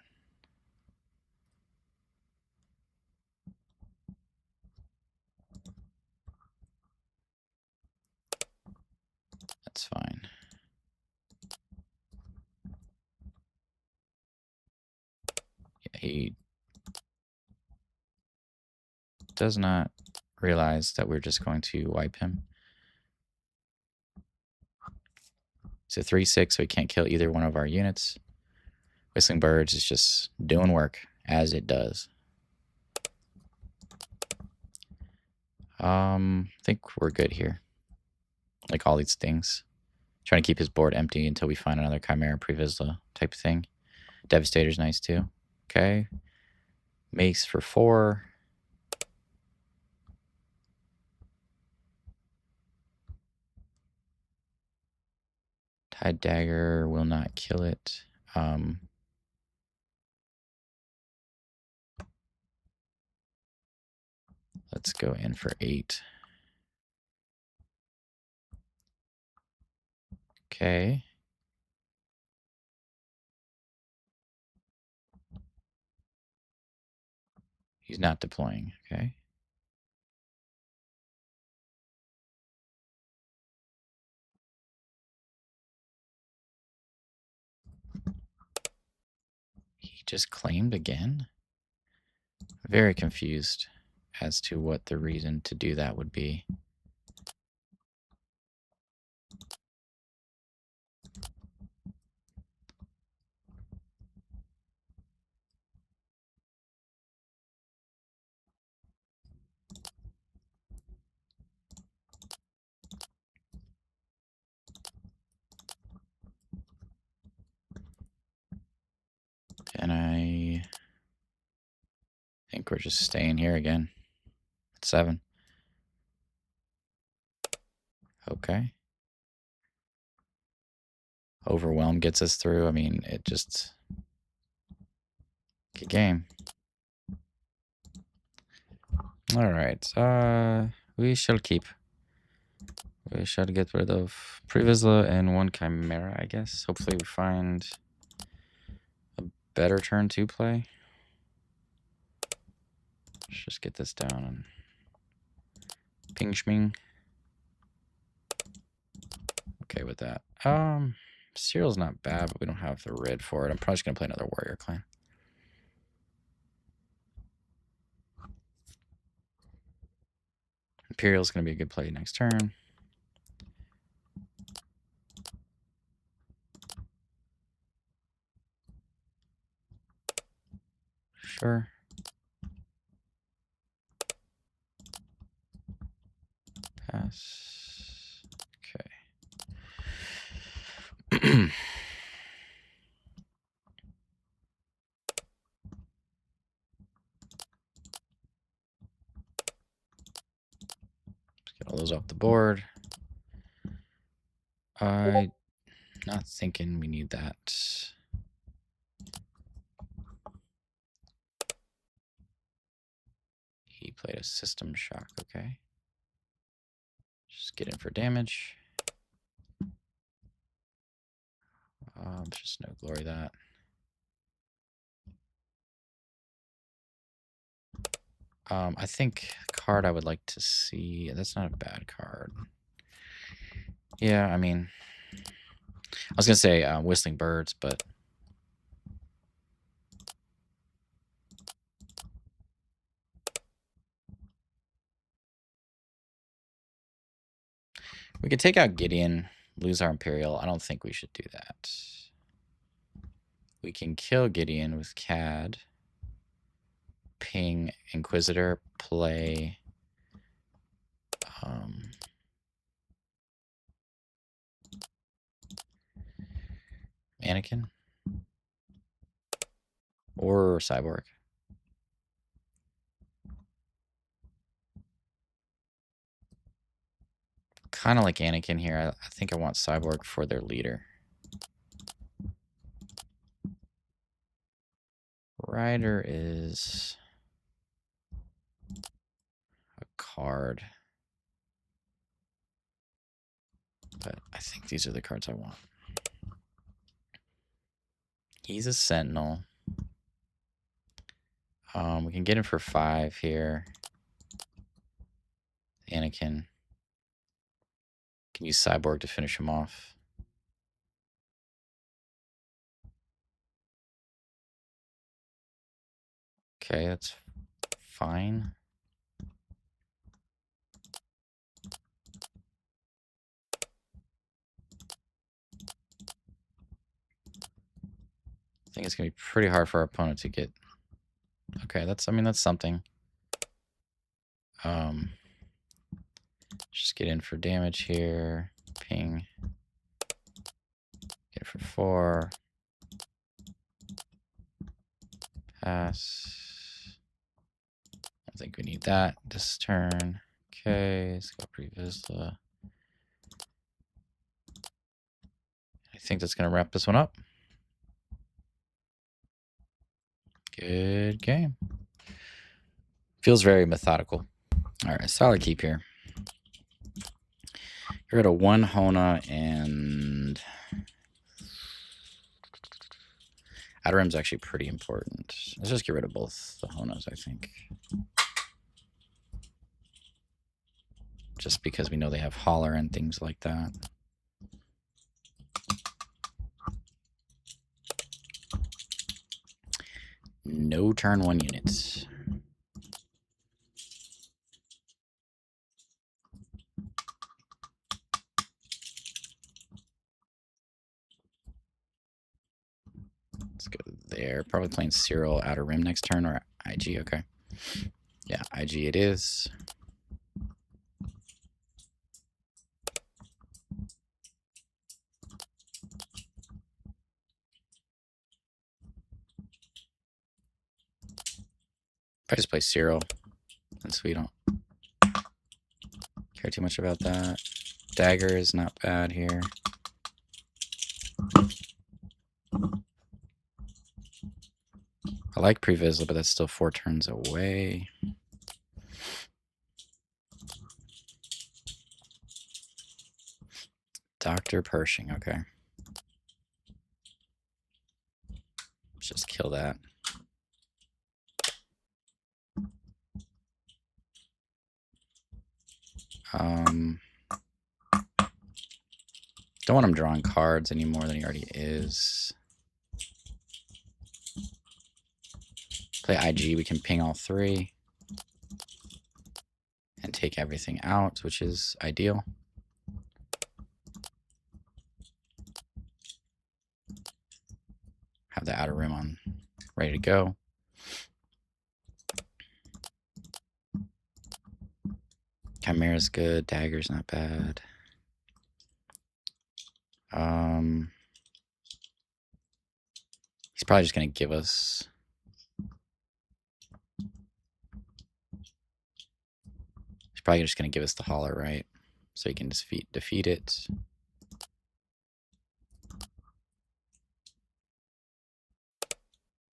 [SPEAKER 1] That's fine. Yeah, he does not realize that we're just going to wipe him. It's a 3/6, so he can't kill either one of our units. Whistling Birds is just doing work as it does. I think we're good here. Like all these things. Trying to keep his board empty until we find another Chimera Previsla type of thing. Devastator's nice too. Okay. Mace for 4. Tide Dagger will not kill it. Let's go in for 8. Okay. He's not deploying. Okay. He just claimed again? Very confused as to what the reason to do that would be. think we're just staying here again. At 7. Okay. Overwhelm gets us through. I mean, it just... Good game. Alright. We shall keep. We shall get rid of Previsla and 1 Chimera, I guess. Hopefully we find a better turn to play. Let's just get this down and ping schming. Okay with that. Cereal's not bad, but we don't have the red for it. I'm probably just gonna play another Warrior Clan. Imperial's gonna be a good play next turn. Sure. Pass. Okay. Get all those off the board. I'm not thinking we need that. He played a System Shock, okay. Just get in for damage. Just no glory that. I think card I would like to see. That's not a bad card. Yeah, I mean, I was gonna say Whistling Birds, but we could take out Gideon, lose our Imperial. I don't think we should do that. We can kill Gideon with CAD. Ping Inquisitor, play Anakin or Cyborg. Kind of like Anakin here. I think I want Cyborg for their leader. Rider is a card. But I think these are the cards I want. He's a Sentinel. We can get him for 5 here. Anakin. Can use Cyborg to finish him off. Okay, that's fine. I think it's going to be pretty hard for our opponent to get... Okay, that's, I mean, that's something. Just get in for damage here. Ping. Get it for 4. Pass. I think we need that this turn. Okay, let's go Previsla. I think that's going to wrap this one up. Good game. Feels very methodical. All right, solid keep here. You're at a 1 Hona and Outer Rim's actually pretty important. Let's just get rid of both the Honas, I think. Just because we know they have Holler and things like that. No turn 1 units. Let's go there. Probably playing Cyril Outer Rim next turn or IG. Okay. Yeah, IG it is. I just play Cyril, since we don't care too much about that. Dagger is not bad here. I like Previsal, but that's still 4 turns away. Dr. Pershing, okay. Let's just kill that. Don't want him drawing cards any more than he already is. Play IG, we can ping all 3. And take everything out, which is ideal. Have the outer rim on, ready to go. Chimera's good, Dagger's not bad. He's probably just gonna give us. He's probably just gonna give us the holler, right? So he can just defeat it.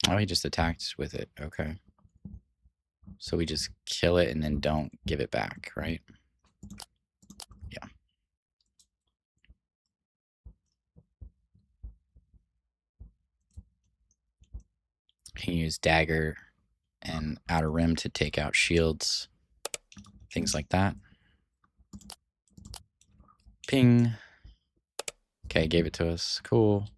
[SPEAKER 1] Oh, he just attacked with it. Okay. So we just kill it and then don't give it back, right? Yeah. Can use Dagger and Outer Rim to take out shields. Things like that. Ping. Okay, gave it to us. Cool.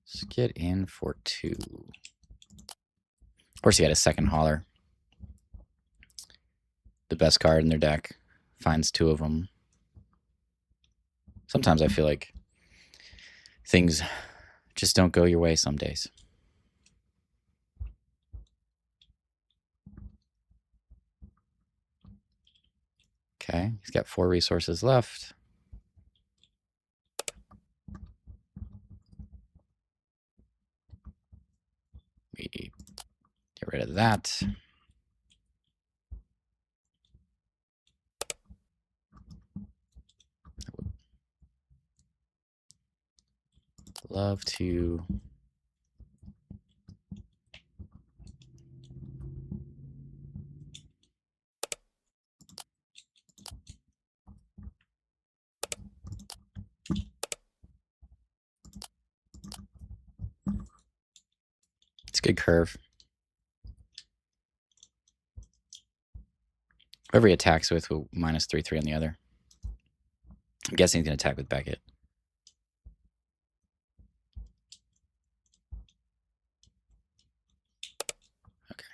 [SPEAKER 1] Let's get in for 2. Of course, he had a second holler. The best card in their deck. Finds 2 of them. Sometimes I feel like things just don't go your way some days. Okay, he's got 4 resources left. We get rid of that. Love to it's a good curve. Whoever he attacks with will -3/3 on the other. I'm guessing he's going to attack with Beckett. Okay.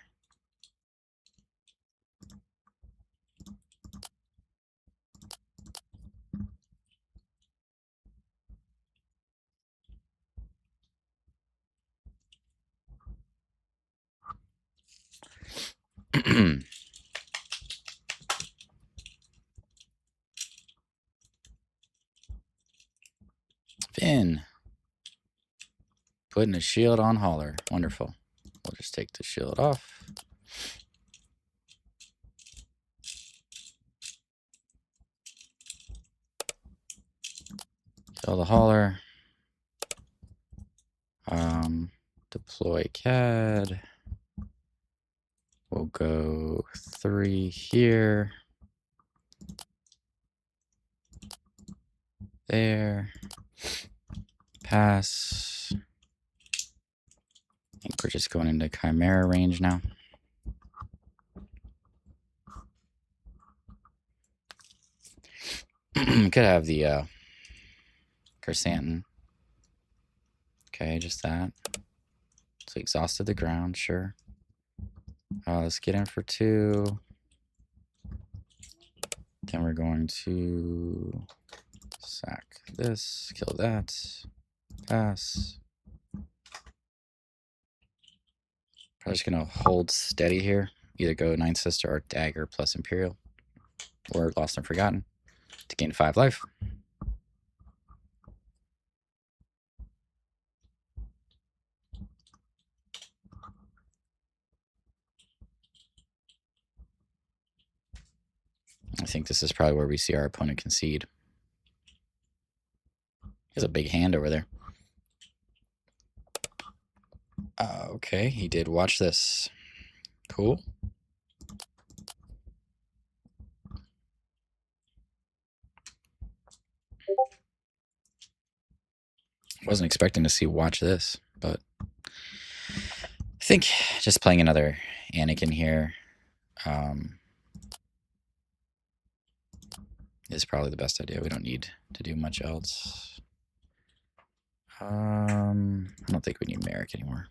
[SPEAKER 1] Finn. Putting a shield on holler. Wonderful. We'll just take the shield off. Kill the holler. Deploy CAD. We'll go 3 here. There. Pass. I think we're just going into Chimera range now. Could have the Chrysanthemum. Okay, just that. So exhausted the ground, sure. Let's get in for 2. Then we're going to sack this, kill that, pass. Probably just gonna hold steady here. Either go Ninth Sister or Dagger plus Imperial. Or Lost and Forgotten. to gain 5 life. I think this is probably where we see our opponent concede. He has a big hand over there. Okay, he did watch this. Cool. Wasn't expecting to see watch this, but I think just playing another Anakin here is probably the best idea. We don't need to do much else. I don't think we need Merrick anymore.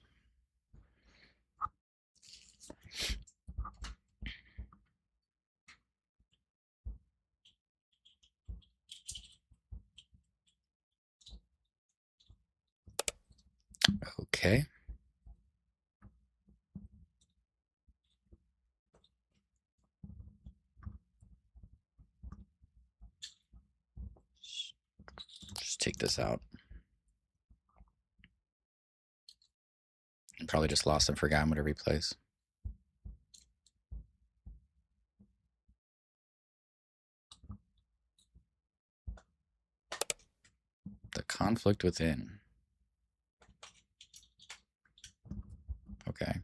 [SPEAKER 1] Okay. Just take this out. Probably just lost and forgotten what to replace. The conflict within. Okay.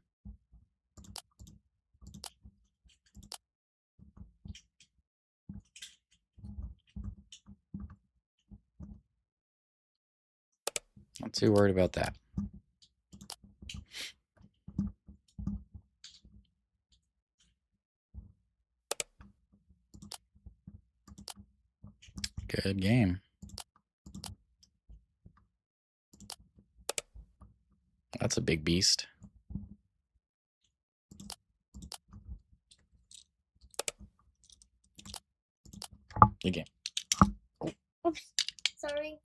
[SPEAKER 1] Not too worried about that. Good game. That's a big beast. Good game.
[SPEAKER 2] Oops. Sorry.